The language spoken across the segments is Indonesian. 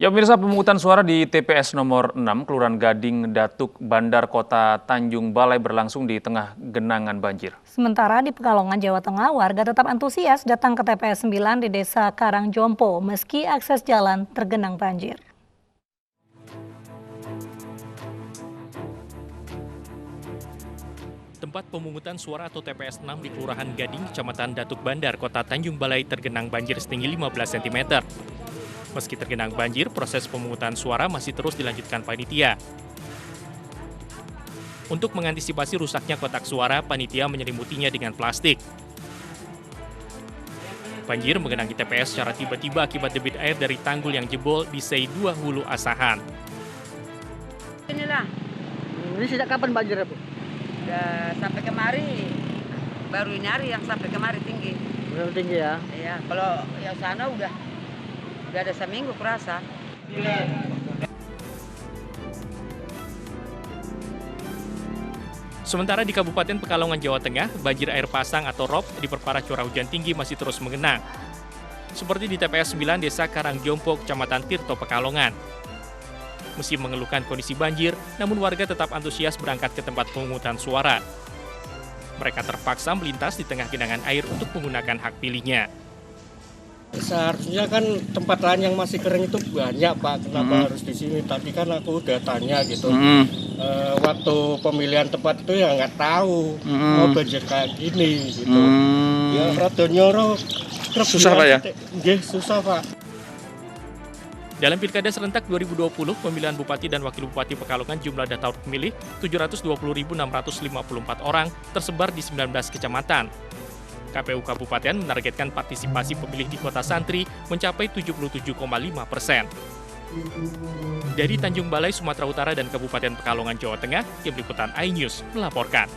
Ya pemirsa, pemungutan suara di TPS nomor 6 Kelurahan Gading, Datuk, Bandar Kota Tanjung Balai berlangsung di tengah genangan banjir. Sementara di Pekalongan, Jawa Tengah, warga tetap antusias datang ke TPS 9 di Desa Karangjompo meski akses jalan tergenang banjir. Tempat pemungutan suara atau TPS 6 di Kelurahan Gading, Kecamatan Datuk Bandar, Kota Tanjung Balai tergenang banjir setinggi 15 cm. Meski tergenang banjir, proses pemungutan suara masih terus dilanjutkan panitia. Untuk mengantisipasi rusaknya kotak suara, panitia menyelimutinya dengan plastik. Banjir menggenangi TPS secara tiba-tiba akibat debit air dari tanggul yang jebol di SEI 2 Hulu Asahan. Inilah, Ini sejak kapan banjir ya, Bu? udah sampai kemari, baru ini hari yang sampai kemari tinggi. Benar tinggi ya? Iya, kalau yang sana udah ada seminggu kerasa. Sementara di Kabupaten Pekalongan, Jawa Tengah, banjir air pasang atau rop diperparah curah hujan tinggi masih terus mengenang. Seperti di TPS 9 Desa Karangjompo, Kecamatan Tirto, Pekalongan. Meski mengeluhkan kondisi banjir, namun warga tetap antusias berangkat ke tempat pemungutan suara. Mereka terpaksa melintas di tengah genangan air untuk menggunakan hak pilihnya. Seharusnya kan tempat lain yang masih kering itu banyak, Pak. Kenapa harus di sini? Tadi kan aku udah tanya gitu. Waktu pemilihan tempat itu ya nggak tahu mau banjir kayak gini gitu. Ya rada nyoro. Susah, Pak, ya? Nggih, susah, Pak. Dalam Pilkada serentak 2020, pemilihan Bupati dan Wakil Bupati Pekalongan jumlah daftar pemilih 720.654 orang tersebar di 19 kecamatan. KPU Kabupaten menargetkan partisipasi pemilih di kota santri mencapai 77,5%. Dari Tanjung Balai, Sumatera Utara dan Kabupaten Pekalongan, Jawa Tengah, Tim Liputan iNews melaporkan.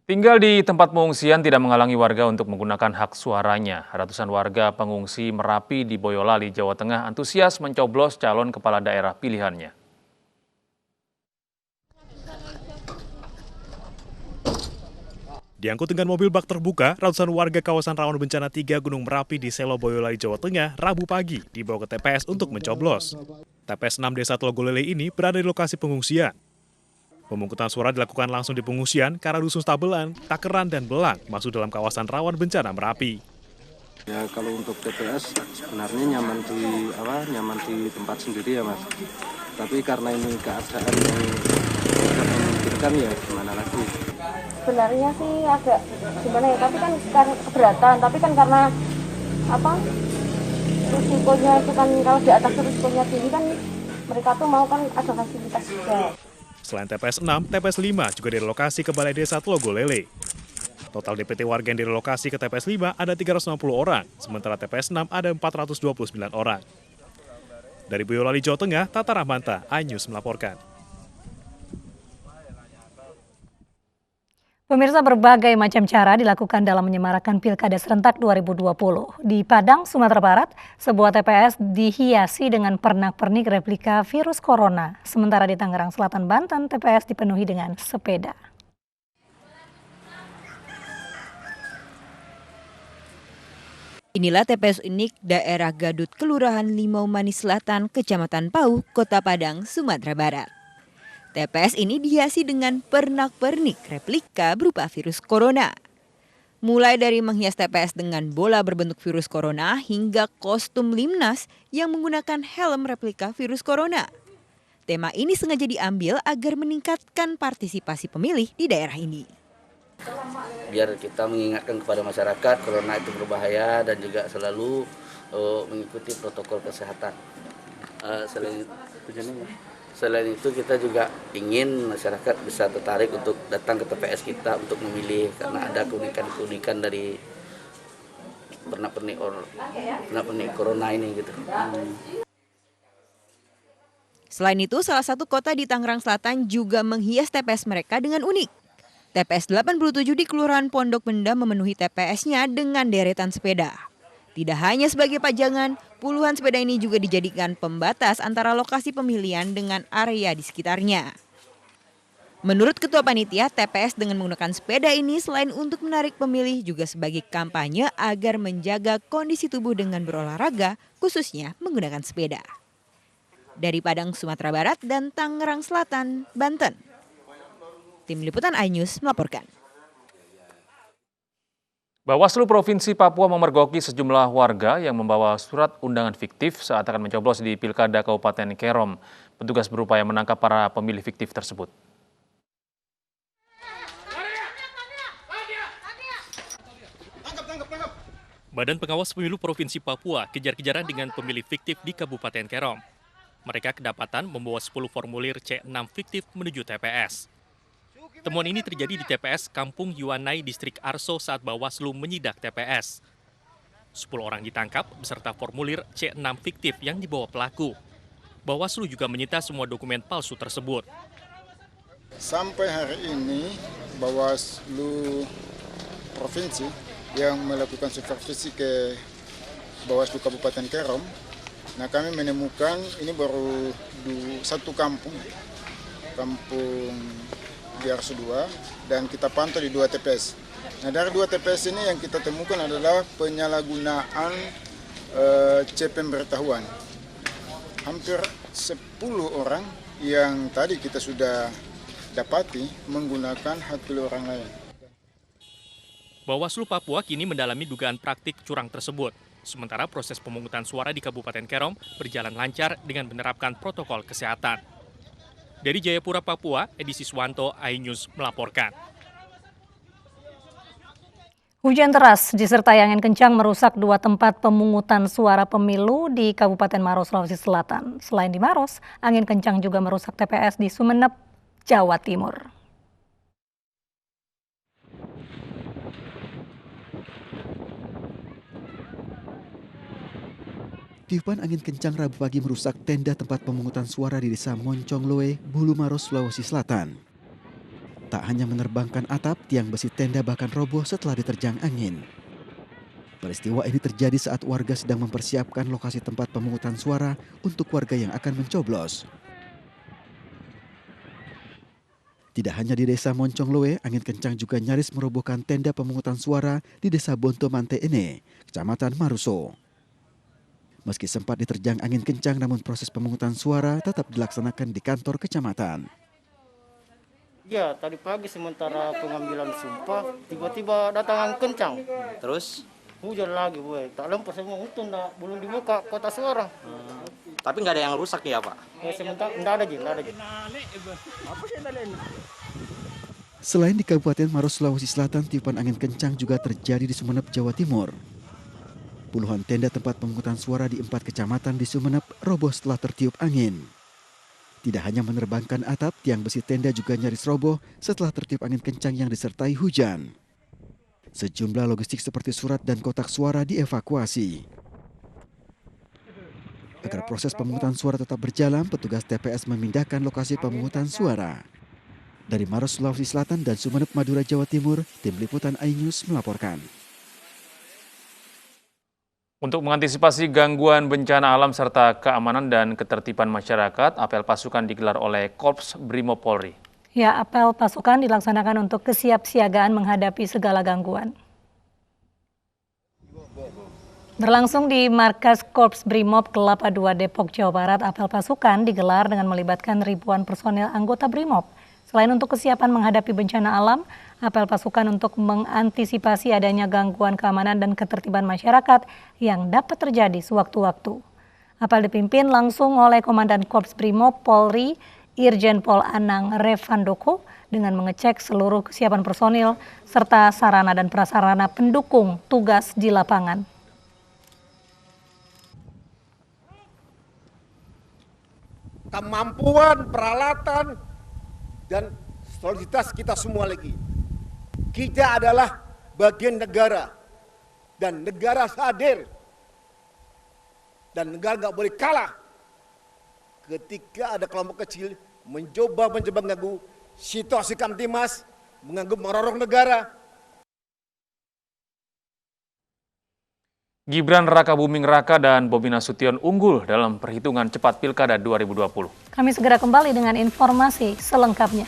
Tinggal di tempat pengungsian tidak menghalangi warga untuk menggunakan hak suaranya. Ratusan warga pengungsi Merapi di Boyolali, Jawa Tengah antusias mencoblos calon kepala daerah pilihannya. Diangkut dengan mobil bak terbuka, ratusan warga kawasan rawan bencana 3 Gunung Merapi di Selo Boyolali, Jawa Tengah, Rabu pagi dibawa ke TPS untuk mencoblos. TPS 6 Desa Tlogolele ini berada di lokasi pengungsian. Pemungutan suara dilakukan langsung di pengungsian karena dusun Stabelan, Takeran, dan Belang masuk dalam kawasan rawan bencana Merapi. Ya kalau untuk TPS sebenarnya nyaman di tempat sendiri ya Mas. Tapi karena ini keadaan yang tidak memungkinkan ya gimana lagi. Sebenarnya sih agak gimana ya, tapi kan keberatan, tapi kan karena risikonya itu kan kalau di atas risikonya tinggi kan mereka tuh mau kan ada fasilitas juga. Selain TPS 6, TPS 5 juga direlokasi ke Balai Desa Tlogolele. Total DPT warga yang direlokasi ke TPS 5 ada 360 orang, sementara TPS 6 ada 429 orang. Dari Boyolali, Jawa Tengah, Tata Rahmanta, iNews melaporkan. Pemirsa, berbagai macam cara dilakukan dalam menyemarakan Pilkada serentak 2020. Di Padang, Sumatera Barat, sebuah TPS dihiasi dengan pernak-pernik replika virus corona. Sementara di Tangerang Selatan, Banten, TPS dipenuhi dengan sepeda. Inilah TPS unik daerah Gadut, Kelurahan Limau Manis Selatan, Kecamatan Pau, Kota Padang, Sumatera Barat. TPS ini dihiasi dengan pernak-pernik replika berupa virus corona. Mulai dari menghias TPS dengan bola berbentuk virus corona hingga kostum Limnas yang menggunakan helm replika virus corona. Tema ini sengaja diambil agar meningkatkan partisipasi pemilih di daerah ini. Biar kita mengingatkan kepada masyarakat corona itu berbahaya dan juga selalu mengikuti protokol kesehatan. Selain itu kita juga ingin masyarakat bisa tertarik untuk datang ke TPS kita untuk memilih karena ada keunikan-keunikan dari pernak-pernik corona ini gitu. Selain itu, salah satu kota di Tangerang Selatan juga menghias TPS mereka dengan unik. TPS 87 di Kelurahan Pondok Benda memenuhi TPS-nya dengan deretan sepeda. Tidak hanya sebagai pajangan, puluhan sepeda ini juga dijadikan pembatas antara lokasi pemilihan dengan area di sekitarnya. Menurut Ketua Panitia, TPS dengan menggunakan sepeda ini selain untuk menarik pemilih juga sebagai kampanye agar menjaga kondisi tubuh dengan berolahraga, khususnya menggunakan sepeda. Dari Padang, Sumatera Barat dan Tangerang Selatan, Banten. Tim Liputan iNews melaporkan. Bawaslu Provinsi Papua memergoki sejumlah warga yang membawa surat undangan fiktif saat akan mencoblos di Pilkada Kabupaten Kerom. Petugas berupaya menangkap para pemilih fiktif tersebut. Badan Pengawas Pemilu Provinsi Papua kejar-kejaran dengan pemilih fiktif di Kabupaten Kerom. Mereka kedapatan membawa 10 formulir C6 fiktif menuju TPS. Temuan ini terjadi di TPS Kampung Yuanai, Distrik Arso saat Bawaslu menyidak TPS. 10 orang ditangkap beserta formulir C6 fiktif yang dibawa pelaku. Bawaslu juga menyita semua dokumen palsu tersebut. Sampai hari ini Bawaslu Provinsi yang melakukan supervisi ke Bawaslu Kabupaten Kerom, nah kami menemukan ini baru satu kampung di Arso 2, dan kita pantau di 2 TPS. Nah dari 2 TPS ini yang kita temukan adalah penyalahgunaan C pemberitahuan. Hampir 10 orang yang tadi kita sudah dapati menggunakan hak pilih orang lain. Bawaslu Papua kini mendalami dugaan praktik curang tersebut. Sementara proses pemungutan suara di Kabupaten Kerom berjalan lancar dengan menerapkan protokol kesehatan. Dari Jayapura, Papua, Edi Siswanto, iNews melaporkan. Hujan deras disertai angin kencang merusak 2 tempat pemungutan suara pemilu di Kabupaten Maros, Sulawesi Selatan. Selain di Maros, angin kencang juga merusak TPS di Sumeneb, Jawa Timur. Tiupan angin kencang Rabu pagi merusak tenda tempat pemungutan suara di Desa Moncongloe, Bulu Maros, Sulawesi Selatan. Tak hanya menerbangkan atap, tiang besi tenda bahkan roboh setelah diterjang angin. Peristiwa ini terjadi saat warga sedang mempersiapkan lokasi tempat pemungutan suara untuk warga yang akan mencoblos. Tidak hanya di Desa Moncongloe, angin kencang juga nyaris merobohkan tenda pemungutan suara di Desa Bonto Mante Ene, Kecamatan Maruso. Meski sempat diterjang angin kencang, namun proses pemungutan suara tetap dilaksanakan di kantor kecamatan. Ya, tadi pagi sementara pengambilan sumpah, tiba-tiba datang angin kencang. Terus? Hujan lagi, boy. Tak lempar semua, untung belum dibuka kotak suara. Tapi nggak ada yang rusak ya, Pak? Sementara nggak ada. Selain di Kabupaten Maros, Sulawesi Selatan, tiupan angin kencang juga terjadi di Sumeneb, Jawa Timur. Puluhan tenda tempat pemungutan suara di 4 kecamatan di Sumeneb roboh setelah tertiup angin. Tidak hanya menerbangkan atap, tiang besi tenda juga nyaris roboh setelah tertiup angin kencang yang disertai hujan. Sejumlah logistik seperti surat dan kotak suara dievakuasi. Agar proses pemungutan suara tetap berjalan, petugas TPS memindahkan lokasi pemungutan suara. Dari Maros, Sulawesi Selatan dan Sumeneb, Madura, Jawa Timur, Tim Liputan iNews melaporkan. Untuk mengantisipasi gangguan bencana alam serta keamanan dan ketertiban masyarakat, apel pasukan digelar oleh Korps Brimob Polri. Ya, apel pasukan dilaksanakan untuk kesiapsiagaan menghadapi segala gangguan. Berlangsung di markas Korps Brimob Kelapa II Depok, Jawa Barat, apel pasukan digelar dengan melibatkan ribuan personil anggota Brimob. Selain untuk kesiapan menghadapi bencana alam, apel pasukan untuk mengantisipasi adanya gangguan keamanan dan ketertiban masyarakat yang dapat terjadi sewaktu-waktu. Apel dipimpin langsung oleh Komandan Korps Brimob Polri, Irjen Pol Anang Revandoko, dengan mengecek seluruh kesiapan personil serta sarana dan prasarana pendukung tugas di lapangan. Kemampuan, peralatan, dan soliditas kita semua lagi. Kita adalah bagian negara, dan negara hadir, dan negara nggak boleh kalah ketika ada kelompok kecil mencoba mengganggu situasi Kamtimas, mengganggu merorong negara. Gibran Raka Buming Raka dan Bobi Nasution unggul dalam perhitungan cepat Pilkada 2020. Kami segera kembali dengan informasi selengkapnya.